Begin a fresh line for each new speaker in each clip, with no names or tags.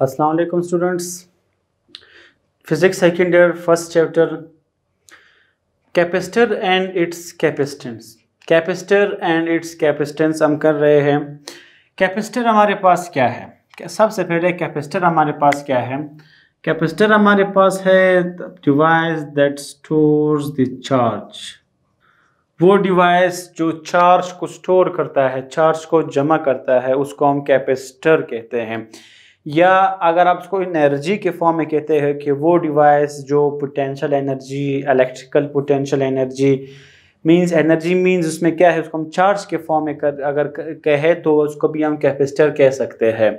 अस्सलाम वालेकुम students. Physics second year first chapter capacitor and it's capacitance. Capacitor and it's capacitance हम कर रहे हैं। कैपेसिटर हमारे पास क्या है? सबसे पहले कैपेसिटर हमारे पास क्या है? कैपेसिटर हमारे पास है device that stores the charge. वो डिवाइस जो चार्ज को स्टोर करता है, चार्ज को जमा करता है, उसको हम कैपेसिटर कहते हैं। या अगर आप उसको एनर्जी के फॉर्म में कहते हैं कि वो डिवाइस जो potential energy, electrical potential energy means उसमें क्या है, उसको हम चार्ज के फॉर्म में अगर कहे तो उसको भी हम कैपेसिटर कह सकते हैं।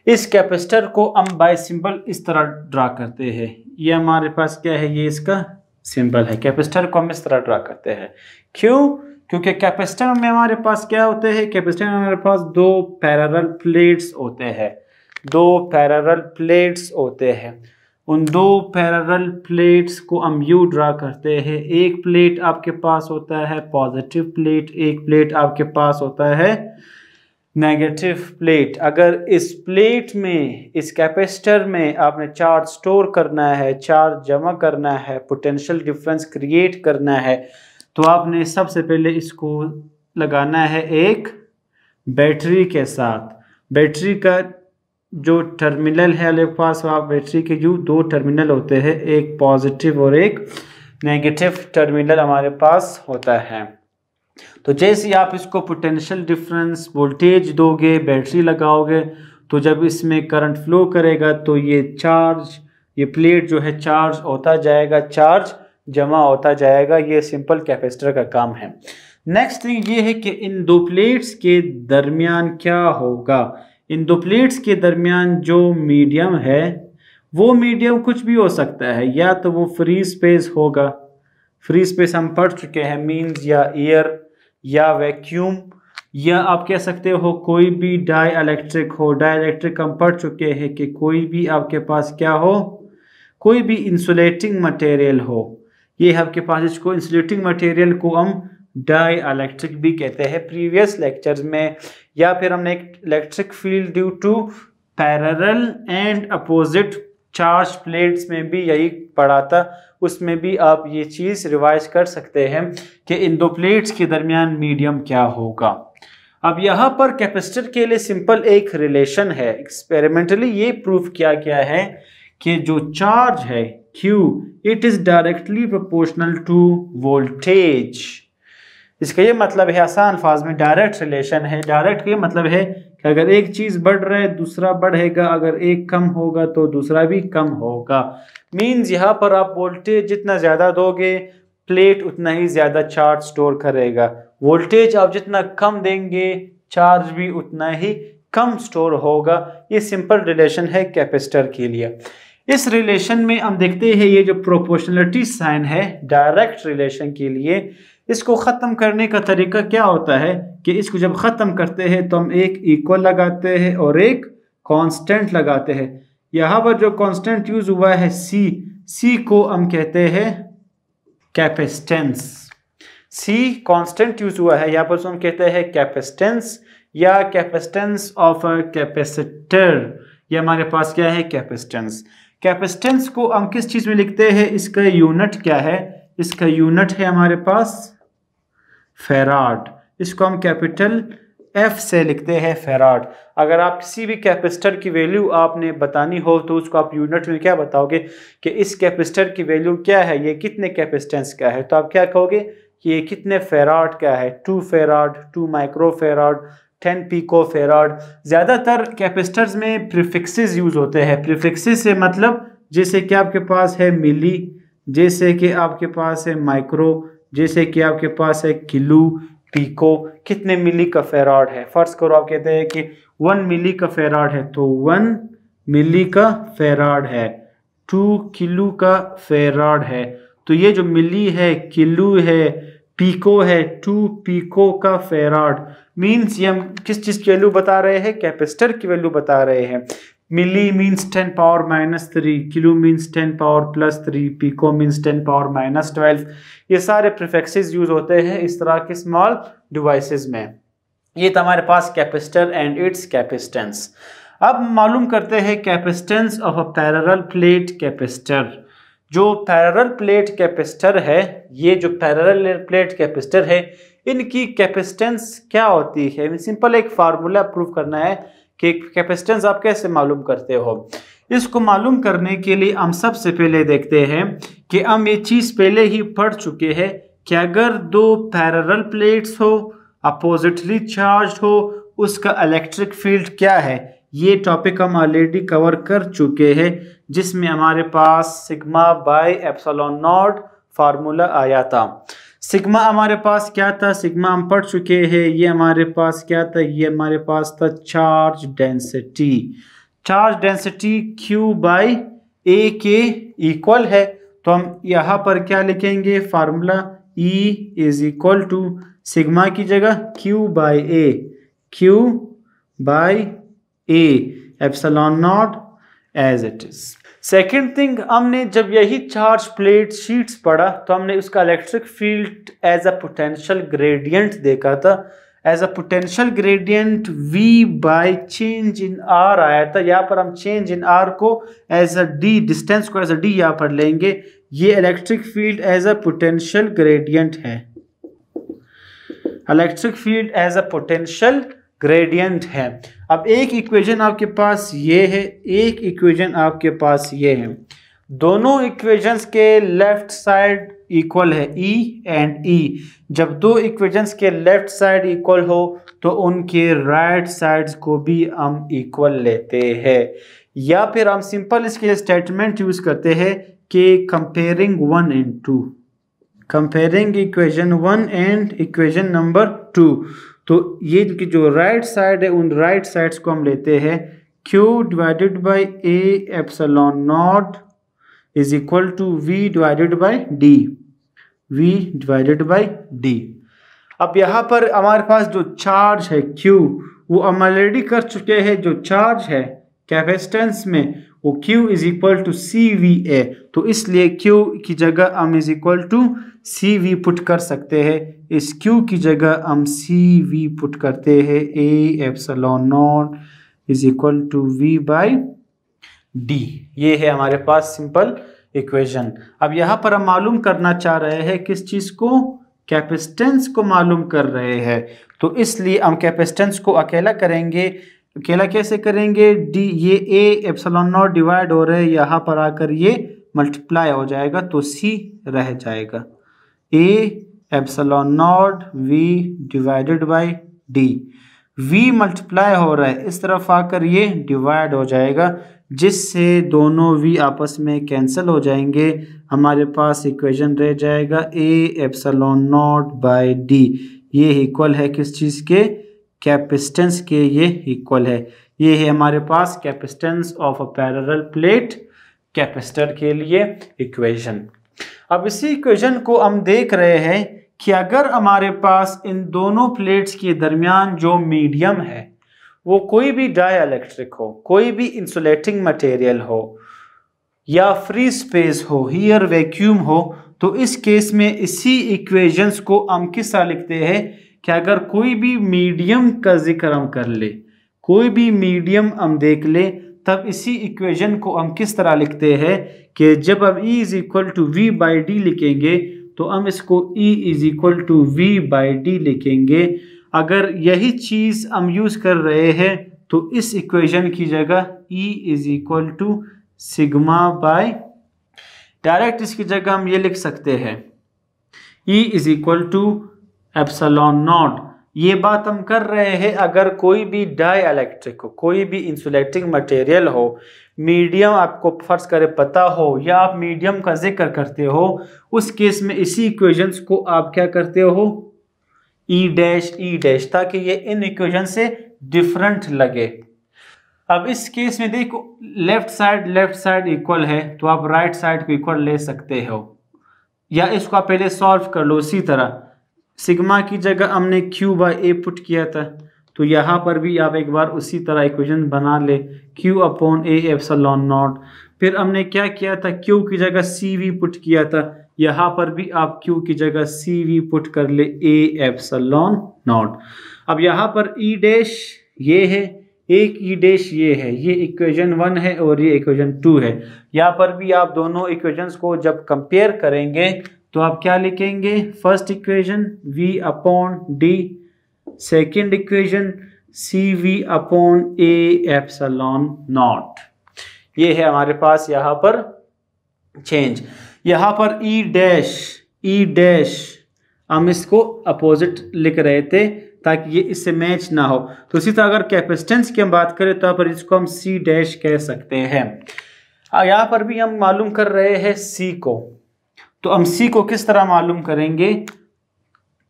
इस कैपेसिटर को हम बाय सिंबल इस तरह ड्रा करते हैं। ये हमारे पास क्या है, ये इसका सिंबल है। कैपेसिटर को हम इस तरह ड्रा करते हैं। क्यों? क्योंकि कैपेसिटर में हमारे पास क्या होते हैं, कैपेसिटर में हमारे पास दो पैरेलल प्लेट्स होते हैं। दो पैरेलल प्लेट्स होते हैं। उन दो पैरेलल प्लेट्स को हम यू ड्रा करते हैं। एक प्लेट आपके पास होता है पॉजिटिव प्लेट, एक प्लेट आपके पास होता है नेगेटिव प्लेट। अगर इस प्लेट में, इस कैपेसिटर में आपने चार्ज स्टोर करना है, चार्ज जमा करना है, पोटेंशियल डिफरेंस क्रिएट करना है, तो आपने सबसे पहले इसको लगाना है एक बैटरी के साथ। बैटरी का जो टर्मिनल है आपके पास, आप बैटरी के जो दो टर्मिनल होते हैं, एक पॉजिटिव और एक नेगेटिव टर्मिनल हमारे पास होता है। तो जैसे आप इसको पोटेंशियल डिफरेंस वोल्टेज दोगे, बैटरी लगाओगे, तो जब इसमें करंट फ्लो करेगा तो ये चार्ज, ये प्लेट जो है चार्ज होता जाएगा, चार्ज जमा होता जाएगा। ये सिंपल कैपेसिटर का काम है। नेक्स्ट थिंग ये है कि इन दो प्लेट्स के दरमियान क्या होगा। इन दो प्लेट्स के दरमियान जो मीडियम है, वो मीडियम कुछ भी हो सकता है। या तो वो फ्री स्पेस होगा, फ्री स्पेस हम पढ़ चुके हैं, मींस या एयर या वैक्यूम, या आप कह सकते हो कोई भी डाई इलेक्ट्रिक हो। डाई इलेक्ट्रिक हम पढ़ चुके हैं कि कोई भी आपके पास क्या हो, कोई भी इंसुलेटिंग मटेरियल हो। ये आपके पास, इसको इंसुलेटिंग मटेरियल को हम डाई इलेक्ट्रिक भी कहते हैं प्रीवियस लेक्चर्स में। या फिर हमने एक electric field due to parallel and opposite charge plates में भी यही पढ़ा था। उसमें भी आप ये चीज़ रिवाइज कर सकते हैं कि इन दो प्लेट्स के दरमियान मीडियम क्या होगा। अब यहाँ पर कैपेसिटर के लिए सिंपल एक रिलेशन है। एक्सपेरिमेंटली ये प्रूफ किया गया है कि जो चार्ज है Q, it is directly proportional to voltage. इसका ये मतलब है, आसान अल्फाज में डायरेक्ट रिलेशन है। डायरेक्ट ये मतलब है कि अगर एक चीज़ बढ़ रहा है दूसरा बढ़ेगा, अगर एक कम होगा तो दूसरा भी कम होगा। मींस यहाँ पर आप वोल्टेज जितना ज़्यादा दोगे, प्लेट उतना ही ज़्यादा चार्ज स्टोर करेगा। वोल्टेज आप जितना कम देंगे, चार्ज भी उतना ही कम स्टोर होगा। ये सिंपल रिलेशन है कैपेसिटर के लिए। इस रिलेशन में हम देखते हैं ये जो प्रोपोर्शनलिटी साइन है डायरेक्ट रिलेशन के लिए, इसको ख़त्म करने का तरीका क्या होता है कि इसको जब ख़त्म करते हैं तो हम एक इक्वल लगाते हैं और एक कांस्टेंट लगाते हैं। यहाँ पर जो कांस्टेंट यूज़ हुआ है सी को हम कहते हैं कैपेसिटेंस। सी कांस्टेंट यूज़ हुआ है, यहाँ पर हम कहते हैं कैपेसिटेंस या कैपेसिटेंस ऑफ अ कैपेसिटर। ये हमारे पास क्या है, कैपेसिटेंस। कैपेसिटेंस को हम किस चीज़ में लिखते हैं, इसका यूनिट क्या है? इसका यूनिट है हमारे पास फेराड। इसको हम कैपिटल F से लिखते हैं, फेराड। अगर आप किसी भी कैपेसिटर की वैल्यू आपने बतानी हो तो उसको आप यूनिट में क्या बताओगे कि इस कैपेसिटर की वैल्यू क्या है, ये कितने कैपेसिटेंस का है, तो आप क्या कहोगे कि ये कितने फेराड का है। 2 farad, 2 micro farad, 10 pico farad. ज़्यादातर कैपेसिटर्स में प्रीफिक्सेस यूज़ होते हैं। प्रीफिक्सेस से मतलब जैसे कि आपके पास है मिली, जैसे कि आपके पास है माइक्रो, जैसे कि आपके पास है किलो, पिको। कितने मिली का फेराड है? फर्ज करो आप कहते हैं कि 1 मिली का फेराड है, तो 1 मिली का फेराड है। 2 किलो का फेराड है। तो ये जो मिली है, किलो है, पिको है, 2 पिको का फेराड। मीन्स ये हम किस चीज़ की वैल्यू बता रहे हैं? कैपेसिटर की वैल्यू बता रहे हैं। Milli means 10 power -3, kilo means 10 power +3, pico means 10 power -12। ये सारे प्रीफिक्सेस यूज होते हैं इस तरह के स्मॉल डिवाइसेस में। ये तो हमारे पास कैपेसिटर एंड इट्स कैपेसिटेंस। अब मालूम करते हैं capacitance of a parallel plate capacitor. जो पैरेलल प्लेट कैपेसिटर है, ये जो पैरेलल प्लेट कैपेसिटर है, इनकी कैपेसिटेंस क्या होती है। सिंपल एक फार्मूला प्रूव करना है कि कैपेसिटेंस आप कैसे मालूम करते हो। इसको मालूम करने के लिए हम सबसे पहले देखते हैं कि हम ये चीज़ पहले ही पढ़ चुके हैं कि अगर दो पैरेलल प्लेट्स हो, अपोजिटली चार्ज हो, उसका इलेक्ट्रिक फील्ड क्या है। ये टॉपिक हम ऑलरेडी कवर कर चुके हैं, जिसमें हमारे पास sigma by epsilon not formula आया था। सिग्मा हमारे पास क्या था, सिग्मा हम पढ़ चुके हैं। ये हमारे पास क्या था, ये हमारे पास था charge density. Charge density Q by A के इक्वल है, तो हम यहाँ पर क्या लिखेंगे, formula E is equal to sigma की जगह Q by A, Q by A epsilon naught as it is. Second thing, हमने जब यही चार्ज प्लेट शीट्स पढ़ा तो हमने उसका electric field as a potential gradient देखा था। As a potential gradient V by change in R आया था। यहाँ पर हम चेंज इन R को एज अ D, डिस्टेंस को एज अ D यहाँ पर लेंगे। ये electric field as a potential gradient है। Electric field as a potential gradient है। अब एक इक्वेशन आपके पास ये है, एक इक्वेशन आपके पास ये है। दोनों इक्वेशंस के लेफ्ट साइड इक्वल है E एंड E। जब दो इक्वेशंस के लेफ्ट साइड इक्वल हो तो उनके राइट साइड्स को भी हम इक्वल लेते हैं, या फिर हम सिंपल इसके लिए स्टेटमेंट यूज करते हैं कि comparing 1 and 2, comparing equation 1 and equation number 2। तो ये की जो राइट साइड है, उन राइट साइड्स को हम लेते हैं Q divided by A epsilon naught is equal to V divided by D, V divided by D। अब यहाँ पर हमारे पास जो चार्ज है Q, वो हम ऑलरेडी कर चुके हैं। जो चार्ज है कैपेसिटेंस में वो Q is equal to CVA, तो इसलिए Q की जगह हम is equal to CV put कर सकते हैं। इस Q की जगह हम CV पुट करते हैं। A epsilon naught is equal to V by D। ये है हमारे पास सिंपल इक्वेशन। अब यहाँ पर हम मालूम करना चाह रहे हैं किस चीज़ को, कैपेसिटेंस को मालूम कर रहे हैं। तो इसलिए हम कैपेसिटेंस को अकेला करेंगे। अकेला कैसे करेंगे, D, ये A एप्सिलॉन नॉट डिवाइड हो रहे हैं, यहाँ पर आकर ये मल्टीप्लाई हो जाएगा तो C रह जाएगा। A epsilon not V divided by D। V multiply हो रहा है, इस तरफ आकर ये डिवाइड हो जाएगा, जिससे दोनों V आपस में कैंसिल हो जाएंगे। हमारे पास इक्वेशन रह जाएगा A epsilon not by D। ये इक्वल है किस चीज़ के, कैपेसिटेंस के, ये इक्वल है। ये है हमारे पास capacitance of a parallel plate capacitor के लिए इक्वेशन। अब इसी इक्वेशन को हम देख रहे हैं कि अगर हमारे पास इन दोनों प्लेट्स के दरमियान जो मीडियम है वो कोई भी डाइइलेक्ट्रिक हो, कोई भी इंसुलेटिंग मटेरियल हो, या फ्री स्पेस हो, हियर वैक्यूम हो, तो इस केस में इसी इक्वेशंस को हम किस तरह लिखते हैं कि अगर कोई भी मीडियम का जिक्र हम कर ले, कोई भी मीडियम हम देख ले, तब इसी इक्वेशन को हम किस तरह लिखते हैं कि जब हम E is equal to V by D लिखेंगे तो हम इसको E is equal to V by D लिखेंगे। अगर यही चीज़ हम यूज़ कर रहे हैं तो इस इक्वेशन की जगह E is equal to sigma by, direct इसकी जगह हम ये लिख सकते हैं E is equal to epsilon naught. ये बात हम कर रहे हैं अगर कोई भी डाइइलेक्ट्रिक हो, कोई भी इंसुलेटिंग मटेरियल हो, मीडियम आपको फर्ज करे पता हो या आप मीडियम का जिक्र करते हो, उस केस में इसी इक्वेशंस को आप क्या करते हो, E डैश, ताकि ये इन इक्वेशन से डिफरेंट लगे। अब इस केस में देखो लेफ्ट साइड इक्वल है तो आप राइट साइड को इक्वल ले सकते हो, या इसको आप पहले सॉल्व कर लो। इसी तरह सिग्मा की जगह हमने Q बाई A पुट किया था, तो यहाँ पर भी आप एक बार उसी तरह इक्वेशन बना ले, Q upon A epsilon not. फिर हमने क्या किया था, Q की जगह CV पुट किया था, यहाँ पर भी आप Q की जगह CV पुट कर ले A एप्सिलॉन नॉट। अब यहाँ पर E डैश ये है, एक ई डैश ये है, ये इक्वेशन 1 है और ये इक्वेशन 2 है। यहाँ पर भी आप दोनों इक्वेशंस को जब कंपेयर करेंगे तो आप क्या लिखेंगे, first equation v upon D, second equation C V upon A epsilon naught. ये है हमारे पास यहाँ पर चेंज। यहाँ पर ई डैश हम इसको अपोजिट लिख रहे थे ताकि ये इससे मैच ना हो। तो इसी तरह अगर कैपेसिटेंस की हम बात करें तो यहाँ पर इसको हम सी डैश कह सकते हैं। यहाँ पर भी हम मालूम कर रहे हैं सी को, तो हम सी को किस तरह मालूम करेंगे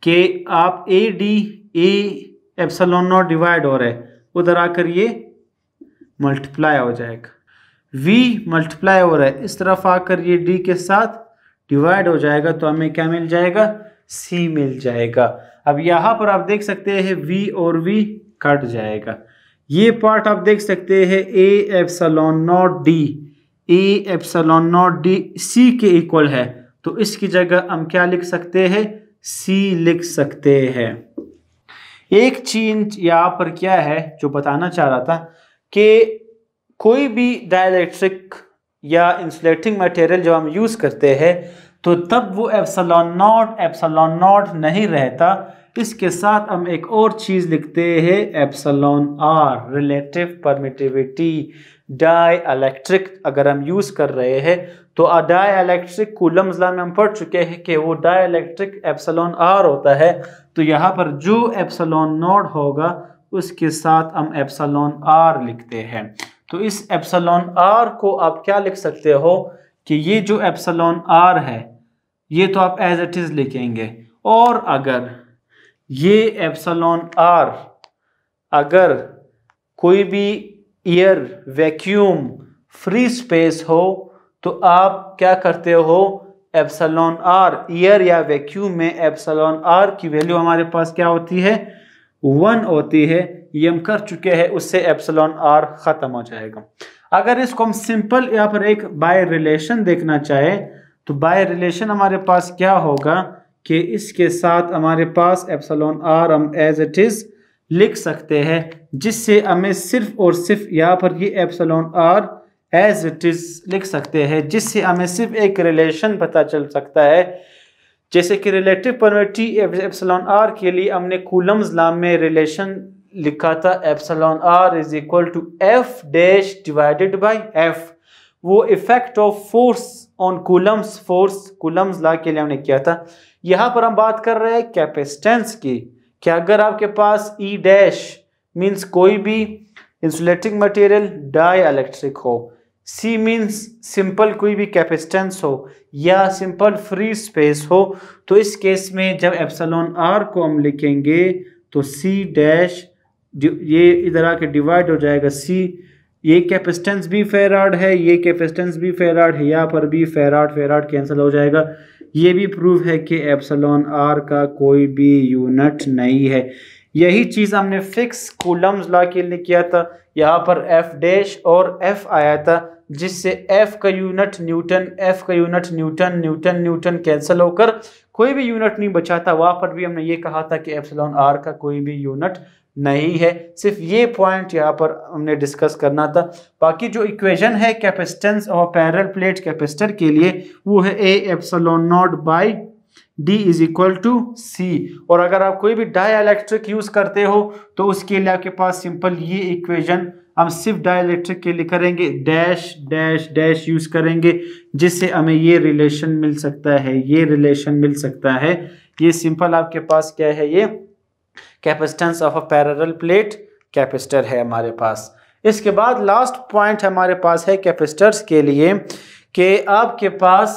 कि आप A D A epsilon not divide हो रहा है, उधर आकर ये मल्टीप्लाई हो जाएगा, v मल्टीप्लाई हो रहा है, इस तरफ आकर ये d के साथ डिवाइड हो जाएगा, तो हमें क्या मिल जाएगा, c मिल जाएगा। अब यहाँ पर आप देख सकते हैं v और v कट जाएगा, ये पार्ट आप देख सकते हैं a epsilon not d, a epsilon not d c के इक्वल है, तो इसकी जगह हम क्या लिख सकते हैं, c लिख सकते हैं। एक चीज यहाँ पर क्या है जो बताना चाह रहा था कि कोई भी डाइलेक्ट्रिक या इंसुलेटिंग मटेरियल जब हम यूज़ करते हैं तो तब वो एप्सिलॉन नॉट नहीं रहता, इसके साथ हम एक और चीज़ लिखते हैं epsilon R, relative permittivity. Dielectric अगर हम यूज़ कर रहे हैं तो डाइलेक्ट्रिक कूलम्स लॉ में हम पढ़ चुके हैं कि वो डाइलेक्ट्रिक एप्सिलॉन आर होता है, तो यहाँ पर जो एप्सिलॉन नॉट होगा उसके साथ हम एप्सिलॉन आर लिखते हैं। तो इस एप्सिलॉन आर को आप क्या लिख सकते हो कि ये जो एप्सिलॉन आर है ये तो आप एज इट इज लिखेंगे, और अगर ये एप्सिलॉन आर अगर कोई भी एयर वैक्यूम फ्री स्पेस हो तो आप क्या करते हो, एप्सिलॉन आर एयर या वैक्यूम में एप्सिलॉन आर की वैल्यू हमारे पास क्या होती है, 1 होती है, ये हम कर चुके हैं, उससे एप्सिलॉन आर खत्म हो जाएगा। अगर इसको हम सिंपल यहाँ पर एक बाय रिलेशन देखना चाहे तो बाय रिलेशन हमारे पास क्या होगा कि इसके साथ हमारे पास एप्सिलॉन आर हम एज इट इज लिख सकते हैं, जिससे हमें सिर्फ और सिर्फ यहाँ पर ये epsilon R as it is लिख सकते हैं, जिससे हमें सिर्फ एक रिलेशन पता चल सकता है। जैसे कि रिलेटिव परमिटिविटी एप्सिलॉन आर के लिए हमने कूलम्स लॉ में रिलेशन लिखा था, epsilon R is equal to F dash divided by F, वो effect of force on Coulomb's force Coulomb's law के लिए हमने किया था। यहाँ पर हम बात कर रहे हैं कैपेसिटेंस की, कि अगर आपके पास ई डैश मीन्स कोई भी इंसुलेटिंग मटेरियल डाइलेक्ट्रिक हो, सी मीन्स सिंपल कोई भी कैपेसिटेंस हो या सिंपल फ्री स्पेस हो, तो इस केस में जब एप्सिलॉन आर को हम लिखेंगे तो सी डैश ये इधर आके डिवाइड हो जाएगा, सी ये कैपेसिटेंस भी फेराड है, ये कैपेसिटेंस भी फेराड है, यहाँ पर भी फेराड कैंसिल हो जाएगा। ये भी प्रूफ है कि एप्सिलॉन आर का कोई भी यूनिट नहीं है। यही चीज़ हमने फिक्स कूलम्स लॉ के लिए किया था, यहाँ पर एफ डैश और एफ आया था, जिससे एफ का यूनिट न्यूटन कैंसिल होकर कोई भी यूनिट नहीं बचा था। वहाँ पर भी हमने ये कहा था कि एप्सिलॉन आर का कोई भी यूनिट नहीं है। सिर्फ ये पॉइंट यहाँ पर हमने डिस्कस करना था। बाकी जो इक्वेशन है कैपेसिटेंस और पैरेलल प्लेट कैपेसिटर के लिए वो है A epsilon not by D is equal to C. और अगर आप कोई भी डाइलेक्ट्रिक यूज करते हो तो उसके लिए आपके पास सिंपल ये इक्वेशन हम सिर्फ डाइलेक्ट्रिक के लिए करेंगे, डैश डैश डैश यूज करेंगे, जिससे हमें ये रिलेशन मिल सकता है, ये रिलेशन मिल सकता है। ये सिंपल आपके पास क्या है, ये capacitance of a parallel plate capacitor है हमारे पास। इसके बाद लास्ट पॉइंट हमारे पास है कैपेसिटर्स के लिए कि आपके पास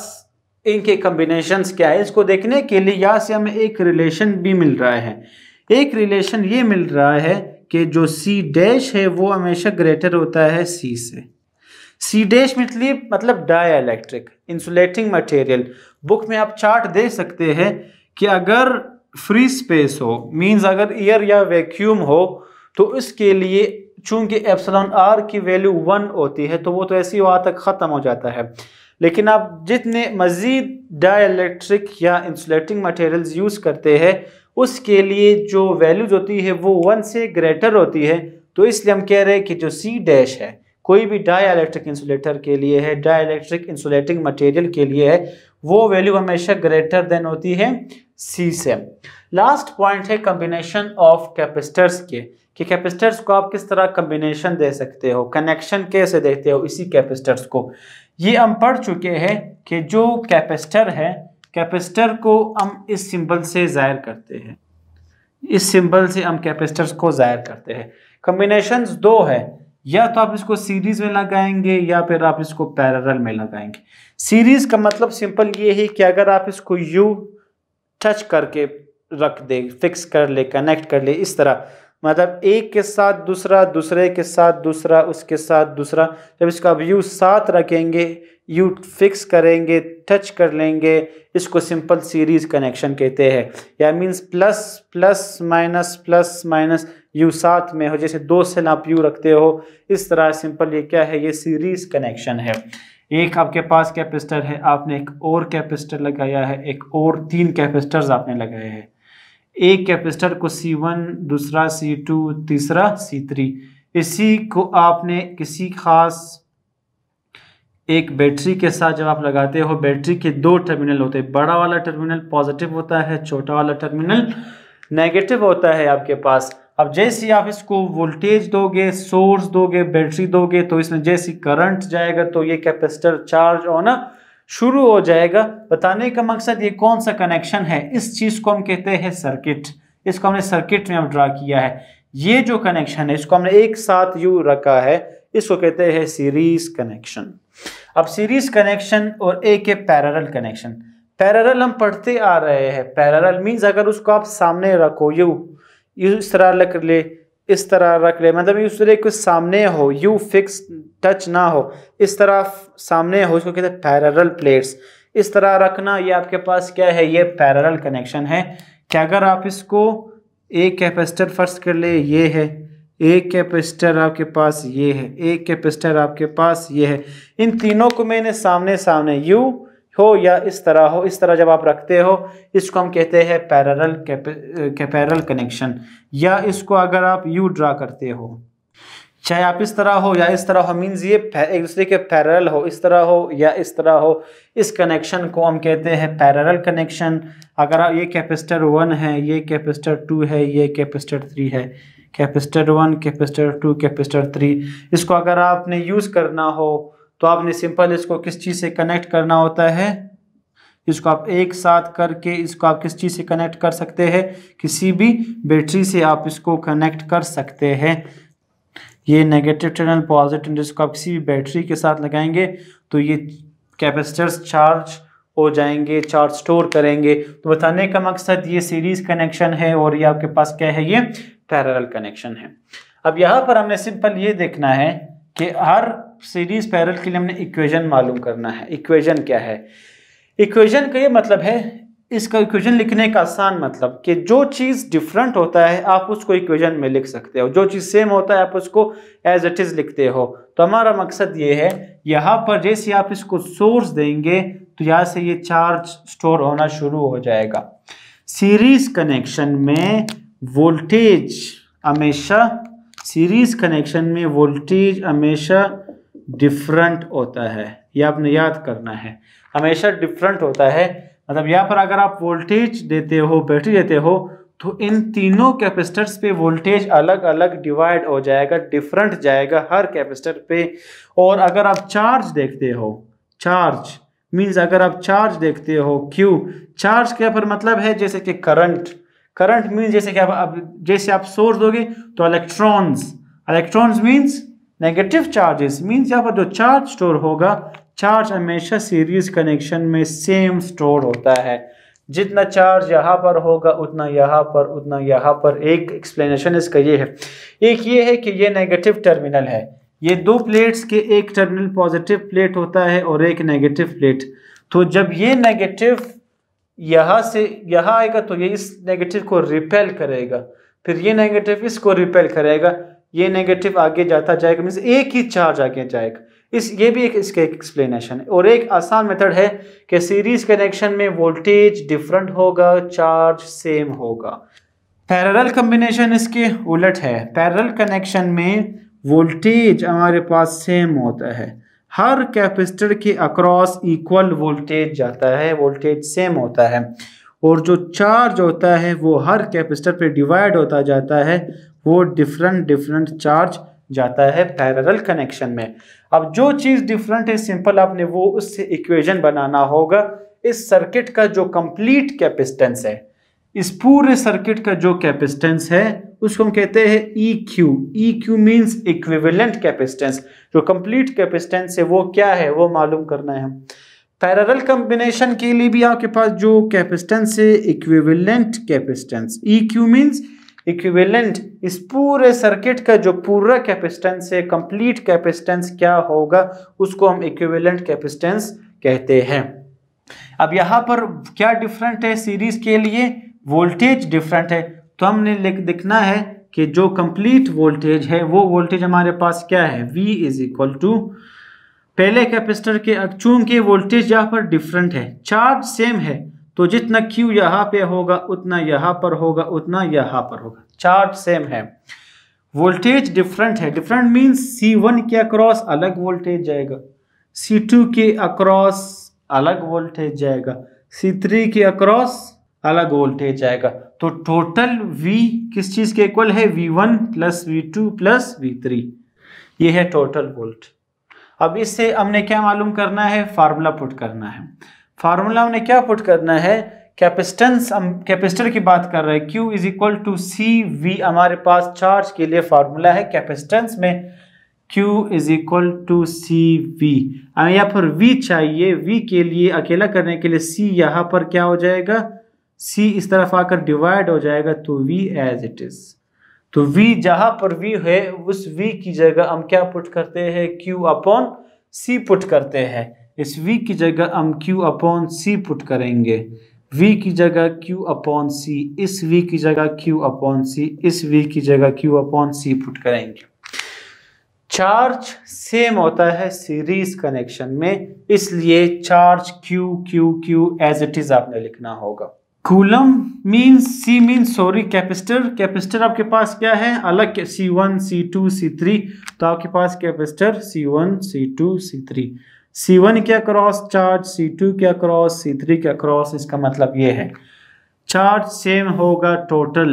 इनके कॉम्बिनेशंस क्या है। इसको देखने के लिए यहाँ से हमें एक रिलेशन भी मिल रहा है। एक रिलेशन ये मिल रहा है कि जो सी डैश है वो हमेशा ग्रेटर होता है सी से। सी डैश मतलब डाइलेक्ट्रिक इंसुलेटिंग मटेरियल। बुक में आप चार्ट देख सकते हैं कि अगर फ्री स्पेस हो मींस अगर एयर या वैक्यूम हो तो इसके लिए चूंकि एप्सिलॉन आर की वैल्यू 1 होती है तो वो तो ऐसे ही वहाँ तक ख़त्म हो जाता है। लेकिन आप जितने मज़ीद डाइलेक्ट्रिक या इंसुलेटिंग मटेरियल्स यूज़ करते हैं उसके लिए जो वैल्यूज होती है वो 1 से ग्रेटर होती है, तो इसलिए हम कह रहे हैं कि जो C डैश है कोई भी डाई इलेक्ट्रिक इंसुलेटर के लिए है, डाई इलेक्ट्रिक इंसुलेटिंग मटेरियल के लिए है, वो वैल्यू हमेशा ग्रेटर देन होती है C से। लास्ट पॉइंट है कॉम्बिनेशन ऑफ कैपेसिटर्स के, कि कैपेसिटर्स को आप किस तरह कॉम्बिनेशन दे सकते हो, कनेक्शन कैसे देते हो इसी कैपेसिटर्स को। ये हम पढ़ चुके हैं कि जो कैपेसिटर है, कैपेसिटर को हम इस सिंबल से ज़ाहिर करते हैं, इस सिंबल से हम कैपेसिटर्स को ज़ाहिर करते हैं। कॉम्बिनेशंस दो है, या तो आप इसको सीरीज में लगाएंगे या फिर आप इसको पैरेलल में लगाएंगे। सीरीज का मतलब सिंपल ये है कि अगर आप इसको यू टच करके रख दे, फिक्स कर ले, कनेक्ट कर ले, इस तरह, मतलब एक के साथ दूसरा, दूसरे के साथ दूसरा, उसके साथ दूसरा, जब इसको आप यू साथ रखेंगे, यू फिक्स करेंगे, टच कर लेंगे, इसको सिंपल सीरीज कनेक्शन कहते हैं। या means plus plus minus you साथ में हो, जैसे दो सेल आप यू रखते हो, इस तरह सिंपल ये क्या है, ये सीरीज कनेक्शन है। एक आपके पास कैपेसिटर है, आपने एक और कैपेसिटर लगाया है, एक और 3 कैपेसिटर्स आपने लगाए हैं। एक कैपेसिटर को C1, दूसरा C2, तीसरा C3। इसी को आपने किसी खास एक बैटरी के साथ जब आप लगाते हो, बैटरी के 2 टर्मिनल होते हैं, बड़ा वाला टर्मिनल पॉजिटिव होता है, छोटा वाला टर्मिनल नेगेटिव होता है आपके पास। अब जैसे आप इसको वोल्टेज दोगे, सोर्स दोगे, बैटरी दोगे, तो इसमें जैसे करंट जाएगा तो ये कैपेसिटर चार्ज होना शुरू हो जाएगा। बताने का मकसद ये कौन सा कनेक्शन है, इस चीज को हम कहते हैं सर्किट। इसको हमने सर्किट में अब ड्रा किया है। ये जो कनेक्शन है इसको हमने एक साथ यू रखा है, इसको कहते हैं सीरीज कनेक्शन। अब सीरीज कनेक्शन और एक है पैरेलल कनेक्शन। पैरेलल हम पढ़ते आ रहे हैं, पैरेलल मींस अगर उसको आप सामने रखो, यू इस तरह रख ले, इस तरह रख ले, मतलब इस तरह कुछ सामने हो, यू फिक्स टच ना हो, इस तरह सामने हो, इसको कहते हैं पैरेलल प्लेट्स। इस तरह रखना, ये आपके पास क्या है, ये पैरेलल कनेक्शन है। कि अगर आप इसको एक कैपेसिटर फर्स्ट कर ले, ये है, एक कैपेसिटर आपके पास ये है, एक कैपेसिटर आपके पास ये है, इन तीनों को मैंने सामने सामने यू हो या इस तरह हो, इस तरह जब आप रखते हो, इसको हम कहते हैं पैरेलल कनेक्शन। या इसको अगर आप यू ड्रा करते हो, चाहे आप इस तरह हो या इस तरह हो, मींस ये एक दूसरे के पैरेलल हो, इस तरह हो या इस तरह हो, इस कनेक्शन को हम कहते हैं पैरेलल कनेक्शन। अगर आप ये कैपेसिटर 1 है, ये कैपेसिटर 2 है, ये कैपेसिटर 3 है, कैपेसिटर 1, कैपेसिटर 2, कैपेसिटर 3, इसको अगर आपने यूज़ करना हो तो आपने सिंपल इसको किस चीज़ से कनेक्ट करना होता है, इसको आप एक साथ करके इसको आप किस चीज़ से कनेक्ट कर सकते हैं, किसी भी बैटरी से आप इसको कनेक्ट कर सकते हैं। ये नेगेटिव टर्मिनल, पॉजिटिव टर्मिनल, जिसको आप किसी भी बैटरी के साथ लगाएंगे तो ये कैपेसिटर्स चार्ज हो जाएंगे, चार्ज स्टोर करेंगे। तो बताने का मकसद ये सीरीज कनेक्शन है और ये आपके पास क्या है, ये पैरेलल कनेक्शन है। अब यहाँ पर हमने सिंपल ये देखना है कि हर सीरीज पैरेलल के लिए हमने इक्वेशन मालूम करना है। इक्वेशन क्या है, इक्वेशन का ये मतलब है, इसका इक्वेशन लिखने का आसान मतलब कि जो चीज़ डिफरेंट होता है आप उसको इक्वेशन में लिख सकते हो, जो चीज़ सेम होता है आप उसको एज इट इज़ लिखते हो। तो हमारा मकसद ये है, यहाँ पर जैसे आप इसको सोर्स देंगे तो यहाँ से ये चार्ज स्टोर होना शुरू हो जाएगा। सीरीज कनेक्शन में वोल्टेज हमेशा, सीरीज कनेक्शन में वोल्टेज हमेशा डिफरेंट होता है, ये आपने याद करना है, हमेशा डिफरेंट होता है। मतलब यहाँ पर अगर आप वोल्टेज देते हो, बैटरी देते हो, तो इन तीनों कैपेसिटर्स पे वोल्टेज अलग अलग डिवाइड हो जाएगा, डिफरेंट जाएगा हर कैपेसिटर पे। और अगर आप चार्ज देखते हो, चार्ज मींस अगर आप चार्ज देखते हो, क्यू चार्ज के पर मतलब है जैसे कि करंट, करंट मींस जैसे कि जैसे आप सोर्स दोगे तो electrons, electrons means negative charges, means यहाँ पर जो चार्ज स्टोर होगा, चार्ज हमेशा सीरीज कनेक्शन में सेम स्टोर होता है। जितना चार्ज यहाँ पर होगा उतना यहाँ पर, उतना यहाँ पर। एक एक्सप्लेनेशन इसका ये है, एक ये है कि ये नेगेटिव टर्मिनल है, ये दो प्लेट्स के एक टर्मिनल पॉजिटिव प्लेट होता है और एक नेगेटिव प्लेट। तो जब ये नेगेटिव यहाँ से यहाँ आएगा तो ये इस नेगेटिव को रिपेल करेगा, फिर ये नेगेटिव इसको रिपेल करेगा, ये नेगेटिव आगे जाता जाएगा, मीन्स एक ही चार्ज आगे जाएगा। ये भी एक इसका एक एक्सप्लेनेशन है। और एक आसान मेथड है कि सीरीज कनेक्शन में वोल्टेज डिफरेंट होगा, चार्ज सेम होगा। पैरेलल कॉम्बिनेशन इसके उलट है। पैरेलल कनेक्शन में वोल्टेज हमारे पास सेम होता है, हर कैपेसिटर के अक्रॉस इक्वल वोल्टेज जाता है, वोल्टेज सेम होता है, और जो चार्ज होता है वो हर कैपेसिटर पे डिवाइड होता जाता है, वो डिफरेंट चार्ज जाता है पैरेलल कनेक्शन में। अब जो चीज़ डिफरेंट है, सिंपल आपने वो उससे इक्वेशन बनाना होगा। इस सर्किट का जो कंप्लीट कैपेसिटेंस है, इस पूरे सर्किट का जो कैपेसिटेंस है उसको हम कहते हैं EQ। EQ means equivalent capacitance. जो कंप्लीट कैपेसिटेंस है वो क्या है, वो मालूम करना है। पैरेलल कॉम्बिनेशन के लिए भी आपके पास जो कैपेसिटेंस है equivalent capacitance, EQ means equivalent. इस पूरे सर्किट का जो पूरा कैपेसिटेंस है, कंप्लीट कैपेसिटेंस क्या होगा, उसको हम इक्विवेलेंट कैपेसिटेंस कहते हैं। अब यहाँ पर क्या डिफरेंट है, सीरीज के लिए वोल्टेज डिफरेंट है, तो हमने लिखना है कि जो कंप्लीट वोल्टेज है वो वोल्टेज हमारे पास क्या है, V इज इक्वल टू पहले कैपेसिटर के, चूंकि वोल्टेज यहाँ पर डिफरेंट है, चार्ज सेम है, तो जितना Q यहाँ पे होगा उतना यहाँ पर होगा, उतना यहाँ पर होगा। चार्ज सेम है, वोल्टेज डिफरेंट है। डिफरेंट मींस C1 के अक्रॉस अलग वोल्टेज जाएगा, C2 के अक्रॉस अलग वोल्टेज जाएगा, C3 के अक्रॉस अलग वोल्टेज जाएगा। तो टोटल V किस चीज के इक्वल है, V1 plus V2 plus V3, ये है टोटल वोल्ट। अब इससे हमने क्या मालूम करना है, फार्मूला पुट करना है। फार्मूला हमने क्या पुट करना है, कैपेसिटेंस, हम कैपेसिटर की बात कर रहे हैं, Q is equal to CV हमारे पास चार्ज के लिए फार्मूला है। कैपेसिटेंस में Q is equal to CV, हमें यहाँ पर V चाहिए, V के लिए अकेला करने के लिए C यहाँ पर क्या हो जाएगा, C इस तरफ आकर डिवाइड हो जाएगा, तो V एज इट इज। तो V जहां पर V है उस V की जगह हम क्या पुट करते हैं, Q अपॉन C पुट करते हैं। इस V की जगह हम Q अपॉन C पुट करेंगे, V की जगह Q अपॉन C, इस V की जगह Q अपॉन C, इस V की जगह Q अपॉन C पुट करेंगे। चार्ज सेम होता है सीरीज कनेक्शन में, इसलिए charge Q Q Q as it is आपने लिखना होगा। Coulomb means C means sorry capacitor. Capacitor आपके पास क्या है, अलग C1 C2 C3, तो आपके पास capacitor C1 C2 C3, C1 के अक्रॉस चार्ज, C2 के अक्रॉस, C3 के अक्रॉस। इसका मतलब ये है चार्ज सेम होगा total.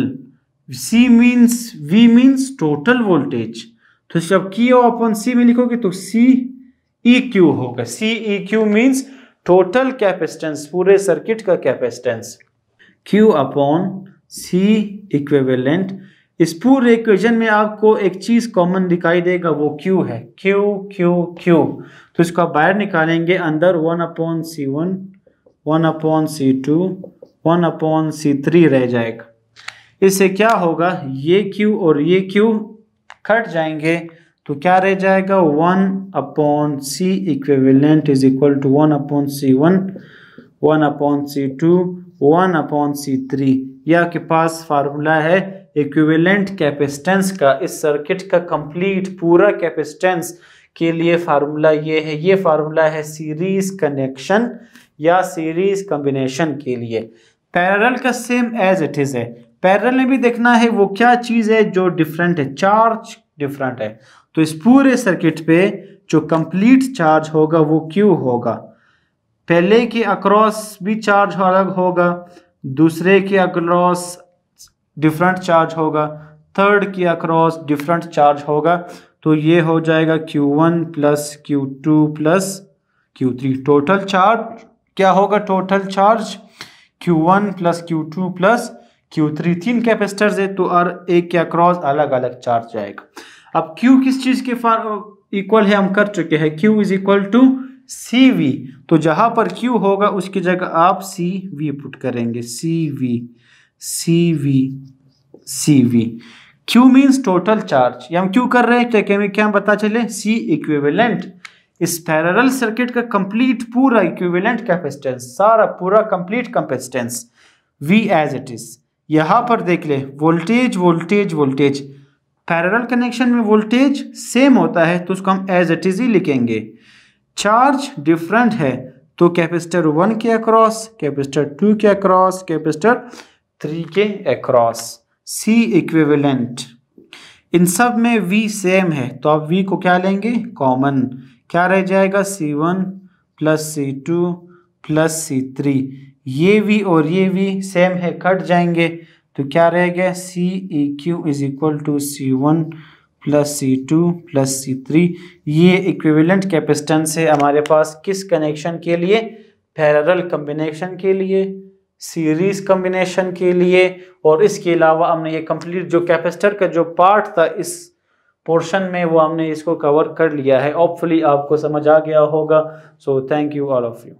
V means total voltage, तो जब Q अपॉन C में लिखोगे तो CEQ होगा। CEQ मीन्स टोटल कैपेसिटेंस, पूरे सर्किट का capacitance. Q upon C equivalent. इस पूरे इक्वेशन में आपको एक चीज कॉमन दिखाई देगा, वो Q है, Q Q Q। तो इसको बाहर निकालेंगे, अंदर 1 upon C1, 1 upon C2, 1 upon C3 रह जाएगा। इससे क्या होगा, ये Q और ये Q कट जाएंगे, तो क्या रह जाएगा, 1 upon C equivalent is equal to 1 upon C1, 1 upon C2, 1 upon C3। यह आपके पास फार्मूला है इक्विवेलेंट कैपेसिटेंस का। इस सर्किट का कंप्लीट पूरा कैपेसिटेंस के लिए फार्मूला ये है। ये फार्मूला है सीरीज कनेक्शन या सीरीज कॉम्बिनेशन के लिए। पैरेलल का सेम एज इट इज है। पैरेलल में भी देखना है वो क्या चीज है जो डिफरेंट है, चार्ज डिफरेंट है। तो इस पूरे सर्किट पे जो कंप्लीट चार्ज होगा वो Q होगा। पहले के अक्रॉस भी चार्ज अलग होगा, दूसरे के अक्रॉस डिफरेंट चार्ज होगा, थर्ड के अक्रॉस डिफरेंट चार्ज होगा। तो ये हो जाएगा Q1 plus Q2 plus Q3। Total charge क्या होगा, total charge Q1 plus Q2 plus Q3। 3 capacitors है तो हर एक के अक्रॉस अलग अलग चार्ज जाएगा। अब Q किस चीज के इक्वल है, हम कर चुके हैं। Q is equal to CV। तो जहां पर Q होगा उसकी जगह आप CV पुट करेंगे, CV CV CV। Q means total charge. ये हम क्यों कर रहे हैं, क्या पता चले, C इक्विवेलेंट। इस पैरेलल सर्किट का कंप्लीट पूरा इक्विवेलेंट कैपेसिटेंस, सारा पूरा complete capacitance V as it is. यहां पर देख ले, voltage voltage voltage. Parallel connection में वोल्टेज सेम होता है तो उसको हम एज इट इज ही लिखेंगे। चार्ज डिफरेंट है तो कैपेसिटर 1 के अक्रॉस, कैपेसिटर 2 के अक्रॉस, कैपेसिटर 3 के अक्रॉस। सी इक्विवेलेंट। इन सब में V सेम है तो आप V को क्या लेंगे, कॉमन। क्या रह जाएगा, C1 plus C2 plus C3। ये V और ये V सेम है, कट जाएंगे तो क्या रहेगा, CEQ is equal to C1 plus C2 plus C3। ये इक्विवेलेंट कैपेसिटेंस है हमारे पास किस कनेक्शन के लिए, पैरेलल कॉम्बिनेशन के लिए, सीरीज कॉम्बिनेशन के लिए। और इसके अलावा हमने ये कंप्लीट जो कैपेसिटर का जो पार्ट था इस पोर्शन में वो हमने इसको कवर कर लिया है। होपफुली आपको समझ आ गया होगा। So thank you all of you.